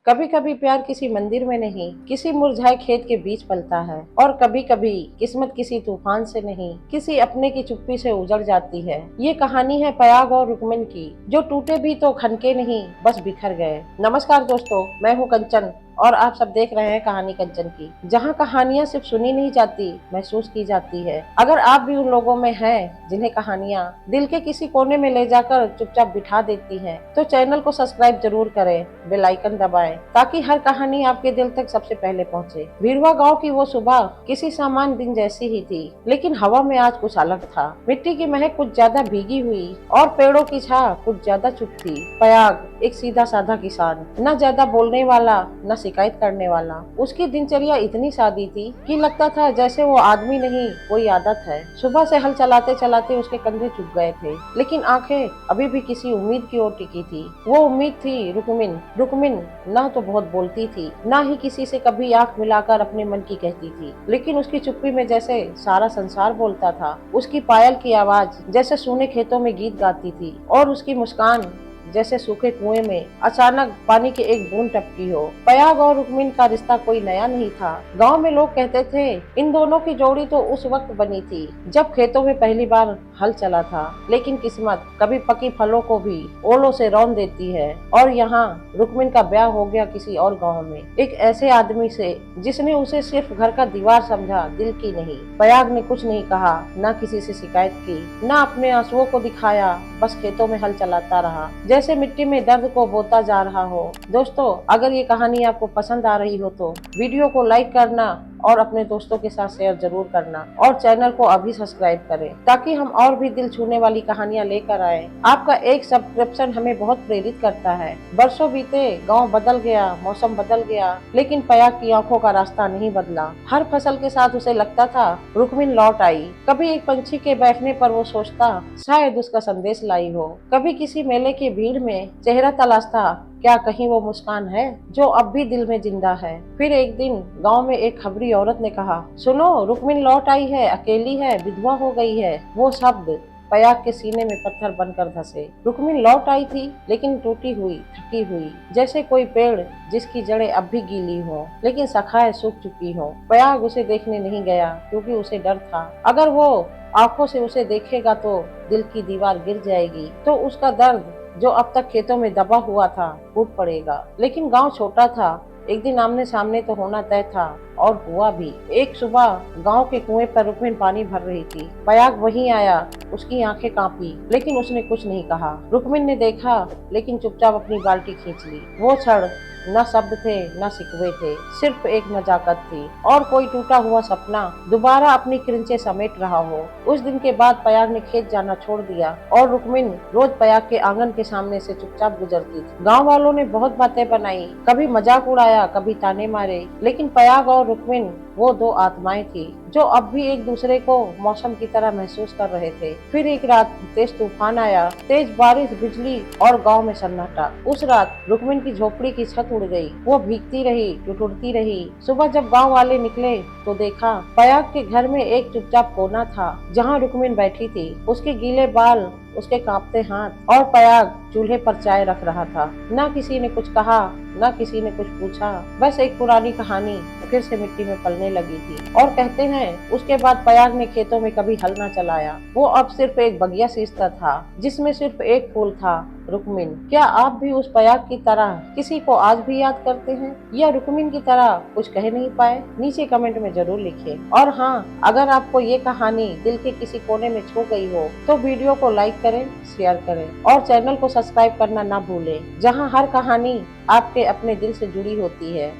कभी कभी प्यार किसी मंदिर में नहीं, किसी मुरझाए खेत के बीच पलता है। और कभी कभी किस्मत किसी तूफान से नहीं, किसी अपने की चुप्पी से उजड़ जाती है। ये कहानी है पयाग और रुकमिन की, जो टूटे भी तो खनके नहीं, बस बिखर गए। नमस्कार दोस्तों, मैं हूँ कंचन और आप सब देख रहे हैं कहानी कंचन की, जहाँ कहानियाँ सिर्फ सुनी नहीं जाती, महसूस की जाती है। अगर आप भी उन लोगों में हैं जिन्हें कहानियाँ दिल के किसी कोने में ले जाकर चुपचाप बिठा देती हैं, तो चैनल को सब्सक्राइब जरूर करें, बेल आइकन दबाएं, ताकि हर कहानी आपके दिल तक सबसे पहले पहुँचे। भीरवा गाँव की वो सुबह किसी सामान्य दिन जैसी ही थी, लेकिन हवा में आज कुछ अलग था। मिट्टी की महक कुछ ज्यादा भीगी हुई और पेड़ों की छाया कुछ ज्यादा चुप थी। पयाग एक सीधा साधा किसान, न ज्यादा बोलने वाला, न शिकायत करने वाला। उसकी दिनचर्या इतनी सादी थी कि लगता था जैसे वो आदमी नहीं, कोई आदत है। सुबह से हल चलाते चलाते उसके कंधे झुक गए थे, लेकिन आंखें अभी भी किसी उम्मीद की ओर टिकी थी। वो उम्मीद थी रुकमिन। रुकमिन न तो बहुत बोलती थी, न ही किसी से कभी आंख मिलाकर अपने मन की कहती थी, लेकिन उसकी चुप्पी में जैसे सारा संसार बोलता था। उसकी पायल की आवाज जैसे सूने खेतों में गीत गाती थी, और उसकी मुस्कान जैसे सूखे कुएं में अचानक पानी की एक बूंद टपकी हो। पयाग और रुकमिन का रिश्ता कोई नया नहीं था। गांव में लोग कहते थे इन दोनों की जोड़ी तो उस वक्त बनी थी जब खेतों में पहली बार हल चला था। लेकिन किस्मत कभी पकी फलों को भी ओलों से रौंद देती है, और यहाँ रुकमिन का ब्याह हो गया किसी और गाँव में, एक ऐसे आदमी से जिसने उसे सिर्फ घर का दीवार समझा, दिल की नहीं। पयाग ने कुछ नहीं कहा, न किसी से शिकायत की, न अपने आंसुओं को दिखाया, बस खेतों में हल चलाता रहा जैसे मिट्टी में दर्द को बोता जा रहा हो। दोस्तों, अगर ये कहानी आपको पसंद आ रही हो तो वीडियो को लाइक करना और अपने दोस्तों के साथ शेयर जरूर करना, और चैनल को अभी सब्सक्राइब करें, ताकि हम और भी दिल छूने वाली कहानियां लेकर आए। आपका एक सब्सक्रिप्शन हमें बहुत प्रेरित करता है। बरसों बीते, गांव बदल गया, मौसम बदल गया, लेकिन पयाग की आंखों का रास्ता नहीं बदला। हर फसल के साथ उसे लगता था रुकमिन लौट आई। कभी एक पंछी के बैठने पर वो सोचता शायद उसका संदेश लाई हो। कभी किसी मेले की भीड़ में चेहरा तलाशता, क्या कहीं वो मुस्कान है जो अब भी दिल में जिंदा है। फिर एक दिन गांव में एक खबरी औरत ने कहा, सुनो, रुकमिन लौट आई है, अकेली है, विधवा हो गई है। वो शब्द पयाग के सीने में पत्थर बनकर धंसे। रुकमिन लौट आई थी, लेकिन टूटी हुई, थकी हुई, जैसे कोई पेड़ जिसकी जड़ें अब भी गीली हो, लेकिन शाखाएं सूख चुकी हो। पयाग उसे देखने नहीं गया, क्योंकि उसे डर था अगर वो आंखों से उसे देखेगा तो दिल की दीवार गिर जाएगी, तो उसका दर्द जो अब तक खेतों में दबा हुआ था फूट पड़ेगा। लेकिन गांव छोटा था, एक दिन आमने सामने तो होना तय था, और हुआ भी। एक सुबह गांव के कुएं पर रुकमिन पानी भर रही थी। पयाग वहीं आया। उसकी आंखें कांपी, लेकिन उसने कुछ नहीं कहा। रुकमिन ने देखा, लेकिन चुपचाप अपनी बाल्टी खींच ली। वो क्षण न शब्द थे, न शिकवे थे, सिर्फ एक नजाकत थी, और कोई टूटा हुआ सपना दोबारा अपनी किरंचे समेट रहा हो। उस दिन के बाद पयाग ने खेत जाना छोड़ दिया, और रुकमिन रोज पयाग के आंगन के सामने से चुपचाप गुजरती थी। गांव वालों ने बहुत बातें बनाई, कभी मजाक उड़ाया, कभी ताने मारे, लेकिन पयाग और रुकमिन वो दो आत्माएं थी जो अब भी एक दूसरे को मौसम की तरह महसूस कर रहे थे। फिर एक रात तेज तूफान आया, तेज बारिश, बिजली और गांव में सन्नाटा। उस रात रुकमिन की झोपड़ी की छत उड़ गई। वो भीगती रही, टुटती रही। सुबह जब गांव वाले निकले तो देखा पयाग के घर में एक चुपचाप कोना था, जहां रुकमिन बैठी थी, उसके गीले बाल, उसके कांपते हाथ, और पयाग चूल्हे पर चाय रख रहा था। न किसी ने कुछ कहा, न किसी ने कुछ पूछा, बस एक पुरानी कहानी फिर से मिट्टी में पलने लगी थी। और कहते हैं उसके बाद पयाग ने खेतों में कभी हल न चलाया। वो अब सिर्फ एक बगिया सींचता था, जिसमें सिर्फ एक फूल था, रुकमिन। क्या आप भी उस पयाग की तरह किसी को आज भी याद करते हैं, या रुकमिन की तरह कुछ कह नहीं पाए? नीचे कमेंट में जरूर लिखें। और हाँ, अगर आपको ये कहानी दिल के किसी कोने में छू गई हो तो वीडियो को लाइक करें, शेयर करें, और चैनल को सब्सक्राइब करना ना भूलें, जहाँ हर कहानी आपके अपने दिल से जुड़ी होती है।